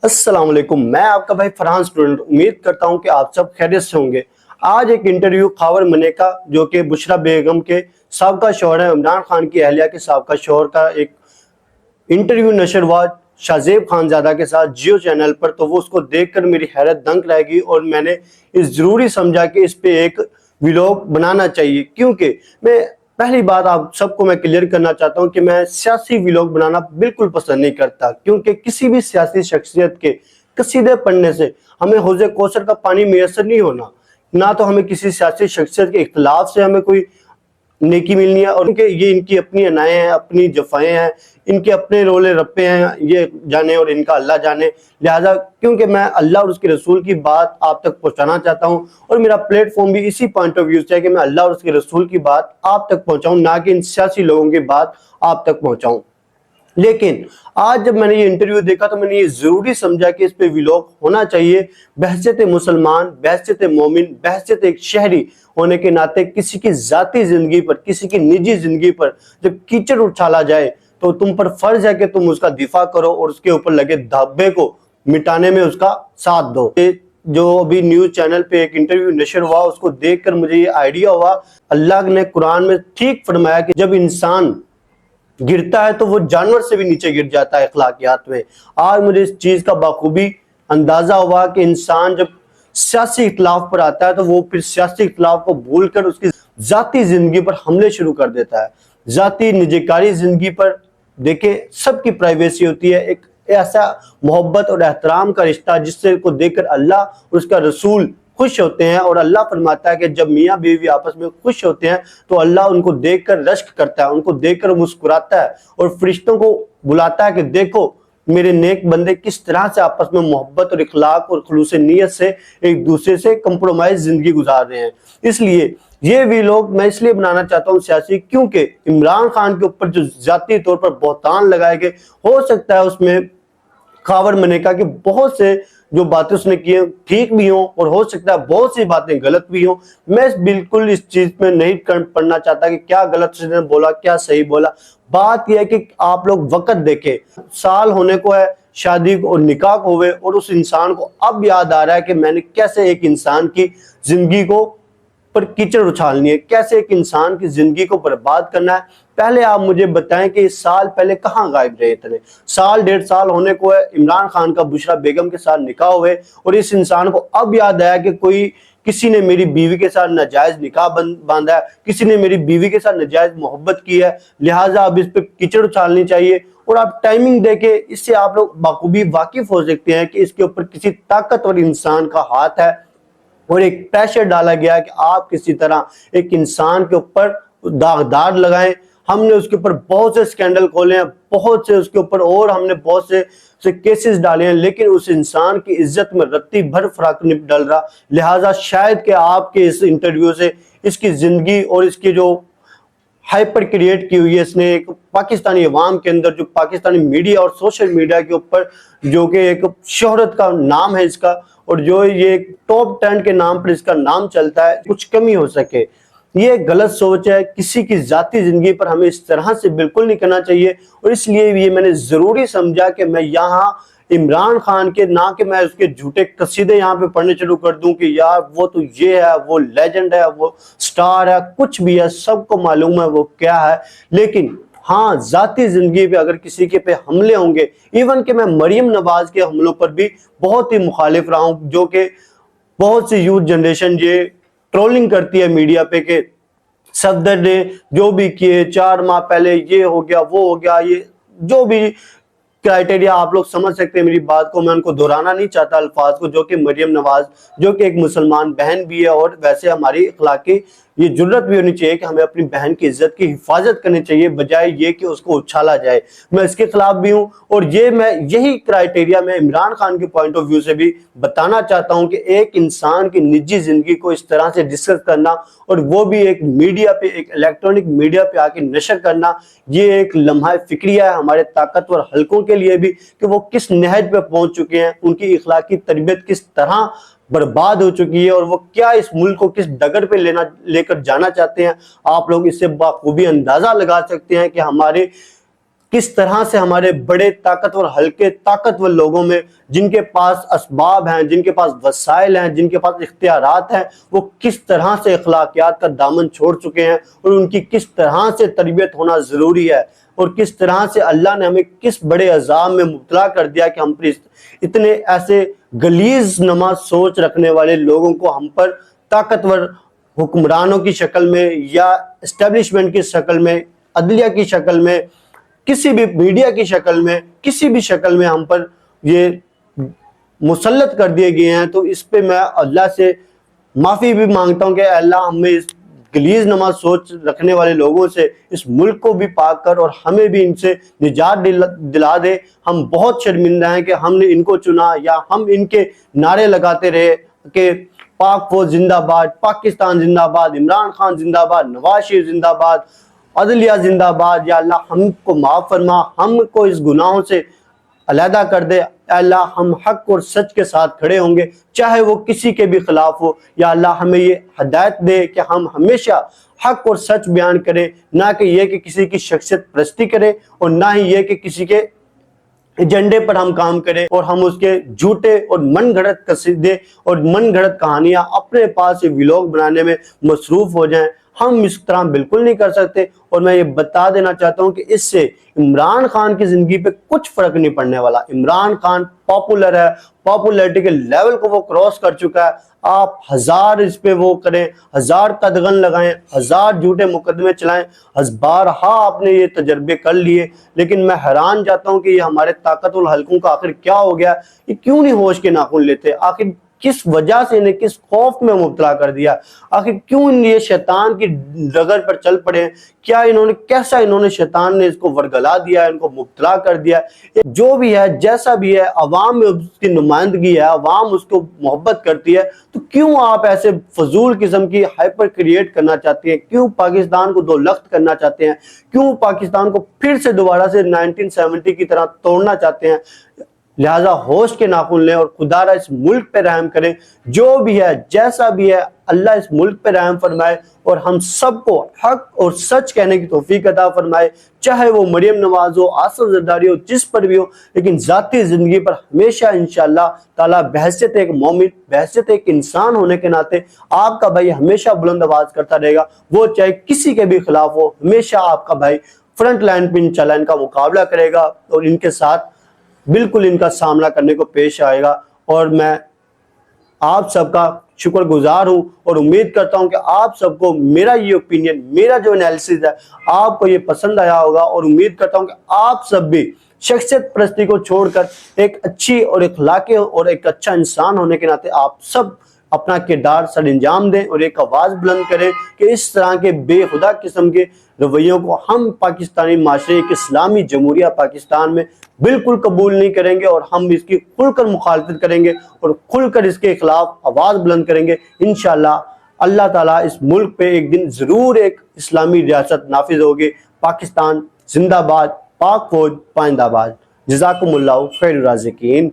السلام علیکم، میں آپ کا بھائی فرحان اسٹوڈنٹ امید کرتا ہوں کہ آپ سب خیریت سے ہوں گے۔ آج ایک انٹرویو خاور منیکا جو کہ بشرا بیگم کے سابقہ شوہر ہیں، عمران خان کی اہلیہ کے سابقہ شوہر کا ایک انٹرویو نشر ہوا شاہزیب خان زادہ کے ساتھ جیو چینل پر، تو وہ اس کو دیکھ کر میری حیرت دنگ رہ گئی اور میں نے اس ضروری سمجھا کہ اس پہ ایک ویلوگ بنانا چاہیے، کیونکہ میں پہلی بات آپ سب کو میں کلیئر کرنا چاہتا ہوں کہ میں سیاسی ویلوگ بنانا بالکل پسند نہیں کرتا، کیونکہ کسی بھی سیاسی شخصیت کے قصیدے پڑھنے سے ہمیں حوض کوثر کا پانی میسر نہیں ہونا، نہ تو ہمیں کسی سیاسی شخصیت کے اختلاف سے ہمیں کوئی نیکی ملنی ہے، اور یہ ان کی اپنی انائیں ہیں، اپنی جفائیں ہیں، ان کے اپنے رولے رپے ہیں، یہ جانے اور ان کا اللہ جانے۔ لہٰذا کیونکہ میں اللہ اور اس کے رسول کی بات آپ تک پہنچانا چاہتا ہوں، اور میرا پلیٹ فارم بھی اسی پوائنٹ آف ویو سے ہے کہ میں اللہ اور اس کے رسول کی بات آپ تک پہنچاؤں، نہ کہ ان سیاسی لوگوں کی بات آپ تک پہنچاؤں۔ لیکن آج جب میں نے یہ انٹرویو دیکھا تو میں نے یہ ضروری سمجھا کہ اس پہ ویلوگ ہونا چاہیے، بحیثیت مسلمان، بحیثیت مومن، بحیثیت ایک شہری ہونے کے ناطے کسی کی ذاتی زندگی پر، کسی کی نجی زندگی پر جب کیچڑ اچھالا جائے تو تم پر فرض ہے کہ تم اس کا دفاع کرو اور اس کے اوپر لگے دھبے کو مٹانے میں اس کا ساتھ دو۔ جو ابھی نیوز چینل پہ ایک انٹرویو نشر ہوا، اس کو دیکھ کر مجھے یہ آئیڈیا ہوا، اللہ نے قرآن میں ٹھیک فرمایا کہ جب انسان گرتا ہے تو وہ جانور سے بھی نیچے گر جاتا ہے اخلاقیات میں۔ آج مجھے اس چیز کا بخوبی اندازہ ہوا کہ انسان جب سیاسی اختلاف پر آتا ہے تو وہ پھر سیاسی اختلاف کو بھول کر اس کی ذاتی زندگی پر حملے شروع کر دیتا ہے، ذاتی نجکاری زندگی پر۔ دیکھیں، سب کی پرائیویسی ہوتی ہے، ایک ایسا محبت اور احترام کا رشتہ جس سے کو دیکھ کر اللہ اور اس کا رسول خوش ہوتے ہیں، اور اللہ فرماتا ہے کہ جب میاں بیوی آپس میں خوش ہوتے ہیں تو اللہ ان کو دیکھ کر رشک کرتا ہے، ان کو دیکھ کر مسکراتا ہے اور فرشتوں کو بلاتا ہے کہ دیکھو میرے نیک بندے کس طرح سے آپس میں محبت اور اخلاق اور خلوص نیت سے ایک دوسرے سے کمپرومائز زندگی گزار رہے ہیں۔ اس لیے یہ ویلوگ میں اس لیے بنانا چاہتا ہوں سیاسی، کیونکہ عمران خان کے اوپر جو ذاتی طور پر بہتان لگائے گئے، ہو سکتا ہے اس میں خاور منیکا کے بہت سے جو باتیں اس نے کی ہیں ٹھیک بھی ہوں، اور ہو سکتا ہے بہت سی باتیں غلط بھی ہوں۔ میں بالکل اس چیز میں نہیں پڑھنا چاہتا کہ کیا غلط اس نے بولا کیا صحیح بولا۔ بات یہ ہے کہ آپ لوگ وقت دیکھیں، سال ہونے کو ہے شادی اور نکاح کو ہوئے، اور اس انسان کو اب یاد آ رہا ہے کہ میں نے کیسے ایک انسان کی زندگی کو پر کیچڑ اچھالنی ہے، کیسے ایک انسان کی زندگی کو برباد کرنا ہے۔ پہلے آپ مجھے بتائیں کہ اس سال پہلے کہاں غائب رہے اتنے؟ سال ڈیڑھ سال ہونے کو ہے عمران خان کا بشرا بیگم کے ساتھ نکاح ہوئے، اور اس انسان کو اب یاد آیا کہ کسی نے میری بیوی کے ساتھ ناجائز نکاح باندھا ہے، کسی نے میری بیوی کے ساتھ ناجائز محبت کی ہے، لہٰذا اب اس پہ کیچڑ اچھالنی چاہیے۔ اور آپ ٹائمنگ دیکھیں، اس سے آپ لوگ بخوبی واقف ہو سکتے ہیں کہ اس کے اوپر کسی طاقتور انسان کا ہاتھ ہے، اور ایک پریشر ڈالا گیا کہ آپ کسی طرح ایک انسان کے اوپر داغدار لگائیں۔ ہم نے اس کے اوپر بہت سے سکینڈل کھولے ہیں، بہت سے اس کے اوپر، اور ہم نے بہت سے کیسز ڈالے ہیں، لیکن اس انسان کی عزت میں رتی بھر فرق نہیں ڈل رہا۔ لہٰذا شاید کہ آپ کے اس انٹرویو سے اس کی زندگی اور اس کی جو ہائپر کریٹ کی ہوئی ہے اس نے ایک پاکستانی عوام کے اندر، جو پاکستانی میڈیا اور سوشل میڈیا کے اوپر جو کہ ایک شہرت کا نام ہے اس کا، اور جو یہ ٹاپ 10 کے نام پر اس کا نام چلتا ہے، کچھ کمی ہو سکے۔ یہ غلط سوچ ہے، کسی کی ذاتی زندگی پر ہمیں اس طرح سے بالکل نہیں کرنا چاہیے، اور اس لیے یہ میں نے ضروری سمجھا کہ میں یہاں عمران خان کے، نہ کہ میں اس کے جھوٹے قصیدے یہاں پہ پڑھنے شروع کر دوں کہ یار وہ تو یہ ہے، وہ لیجنڈ ہے، وہ سٹار ہے، کچھ بھی ہے، سب کو معلوم ہے وہ کیا ہے۔ لیکن ہاں، ذاتی زندگی پہ اگر کسی کے پہ حملے ہوں گے، ایون کہ میں مریم نواز کے حملوں پر بھی بہت ہی مخالف رہا ہوں، جو کہ بہت سی یوتھ جنریشن یہ ٹرولنگ کرتی ہے میڈیا پہ کہ صفدر نے جو بھی کیے 4 ماہ پہلے یہ ہو گیا وہ ہو گیا، یہ جو بھی کرائٹیریا آپ لوگ سمجھ سکتے ہیں میری بات کو، میں ان کو دہرانا نہیں چاہتا الفاظ کو، جو کہ مریم نواز جو کہ ایک مسلمان بہن بھی ہے، اور ویسے ہماری اخلاقی یہ جرت بھی ہونی چاہیے کہ ہمیں اپنی بہن کی عزت کی حفاظت کرنی چاہیے، بجائے یہ کہ اس کو اچھالا جائے۔ میں اس کے خلاف بھی ہوں، اور یہی کرائٹیریا میں عمران خان کے پوائنٹ آف ویو سے بھی بتانا چاہتا ہوں کہ ایک انسان کی نجی زندگی کو اس طرح سے ڈسکس کرنا، اور وہ بھی ایک میڈیا پہ، ایک الیکٹرانک میڈیا پہ آ کے نشر کرنا، یہ ایک لمحہ فکریہ ہے ہمارے طاقتور حلقوں کے لیے بھی کہ وہ کس نہج پہ پہنچ چکے ہیں، ان کی اخلاقی تربیت کس طرح برباد ہو چکی ہے، اور وہ کیا اس ملک کو کس ڈگر پہ لے کر جانا چاہتے ہیں۔ آپ لوگ اس سے بخوبی اندازہ لگا سکتے ہیں کہ ہمارے کس طرح سے ہمارے بڑے طاقتور ہلکے طاقتور لوگوں میں جن کے پاس اسباب ہیں، جن کے پاس وسائل ہیں، جن کے پاس اختیارات ہیں، وہ کس طرح سے اخلاقیات کا دامن چھوڑ چکے ہیں اور ان کی کس طرح سے تربیت ہونا ضروری ہے، اور کس طرح سے اللہ نے ہمیں کس بڑے عذاب میں مبتلا کر دیا کہ ہم پر اتنے ایسے غلیظ نما سوچ رکھنے والے لوگوں کو ہم پر طاقتور حکمرانوں کی شکل میں یا اسٹیبلشمنٹ کی شکل میں، عدلیہ کی شکل میں، کسی بھی میڈیا کی شکل میں، کسی بھی شکل میں ہم پر یہ مسلط کر دیے گئے ہیں۔ تو اس پہ میں اللہ سے معافی بھی مانگتا ہوں کہ اللہ ہمیں اس غلیظ نما سوچ رکھنے والے لوگوں سے اس ملک کو بھی پاک کر اور ہمیں بھی ان سے نجات دلا دے۔ ہم بہت شرمندہ ہیں کہ ہم نے ان کو چنا یا ہم ان کے نعرے لگاتے رہے کہ پاک فوج زندہ باد، پاکستان زندہ باد، عمران خان زندہ باد، نواز شریف زندہ باد، عدلیہ زندہ باد۔ یا اللہ ہم کو معاف فرما، ہم کو اس گناہوں سے علیحدہ کر دے۔ اے اللہ ہم حق اور سچ کے ساتھ کھڑے ہوں گے چاہے وہ کسی کے بھی خلاف ہو۔ یا اللہ ہمیں یہ ہدایت دے کہ ہم ہمیشہ حق اور سچ بیان کریں، نہ کہ یہ کہ کسی کی شخصیت پرستی کریں، اور نہ ہی یہ کہ کسی کے ایجنڈے پر ہم کام کریں اور ہم اس کے جھوٹے اور من گھڑت قصیدے اور من گھڑت کہانیاں اپنے پاس ویلاگ بنانے میں مصروف ہو جائیں۔ ہم اس طرح بالکل نہیں کر سکتے، اور میں یہ بتا دینا چاہتا ہوں کہ اس سے عمران خان کی زندگی پہ کچھ فرق نہیں پڑنے والا۔ عمران خان پاپولر ہے، پاپولیرٹی کے لیول کو وہ کراس کر چکا ہے۔ آپ ہزار اس پہ وہ کریں، ہزار قدغن لگائیں، ہزار جھوٹے مقدمے چلائیں، بارہا آپ نے یہ تجربے کر لیے، لیکن میں حیران جاتا ہوں کہ یہ ہمارے طاقتور حلقوں کا آخر کیا ہو گیا؟ یہ کیوں نہیں ہوش کے ناخن لیتے؟ آخر کس وجہ سے انہیں کس خوف میں مبتلا کر دیا؟ آخر کیوں یہ شیطان کی ڈگر پر چل پڑے؟ کیا کیسا انہوں نے شیطان نے اس کو ورگلا دیا ہے، ان کو مبتلا کر دیا ہے؟ جو بھی ہے، جیسا بھی ہے، عوام میں اس کی نمائندگی ہے، عوام اس کو محبت کرتی ہے، تو کیوں آپ ایسے فضول قسم کی ہائپر کریٹ کرنا چاہتے ہیں؟ کیوں پاکستان کو دو لخت کرنا چاہتے ہیں؟ کیوں پاکستان کو پھر سے دوبارہ سے 1970 کی طرح توڑنا چاہتے ہیں؟ لہٰذا ہوش کے ناخن لیں اور خدا را اس ملک پہ رحم کریں۔ جو بھی ہے، جیسا بھی ہے، اللہ اس ملک پہ رحم فرمائے اور ہم سب کو حق اور سچ کہنے کی توفیق عطا فرمائے، چاہے وہ مریم نواز ہو، آصف زرداری ہو، جس پر بھی ہو، لیکن ذاتی زندگی پر ہمیشہ انشاءاللہ تعالیٰ بحیثیت ایک مومن، بحیثیت ایک انسان ہونے کے ناطے آپ کا بھائی ہمیشہ بلند آواز کرتا رہے گا، وہ چاہے کسی کے بھی خلاف ہو۔ ہمیشہ آپ کا بھائی فرنٹ لائن پہ انشاءاللہ ان کا مقابلہ کرے گا اور ان کے ساتھ بالکل ان کا سامنا کرنے کو پیش آئے گا۔ اور میں آپ سب کا شکر گزار ہوں اور امید کرتا ہوں کہ آپ سب کو میرا یہ اوپینین، میرا جو انالیسز ہے، آپ کو یہ پسند آیا ہوگا، اور امید کرتا ہوں کہ آپ سب بھی شخصیت پرستی کو چھوڑ کر ایک اچھی اور اخلاقی اور ایک اچھا انسان ہونے کے ناطے آپ سب اپنا کردار سر انجام دیں اور ایک آواز بلند کریں کہ اس طرح کے بے خدا قسم کے رویوں کو ہم پاکستانی معاشرے، ایک اسلامی جمہوریہ پاکستان میں بالکل قبول نہیں کریں گے، اور ہم اس کی کھل کر مخالفت کریں گے اور کھل کر اس کے خلاف آواز بلند کریں گے۔ انشاءاللہ اللہ تعالیٰ اس ملک پہ ایک دن ضرور ایک اسلامی ریاست نافذ ہوگی۔ پاکستان زندہ باد، پاک فوج پائندہ باد۔ جزاکم اللہ خیر الرازقین۔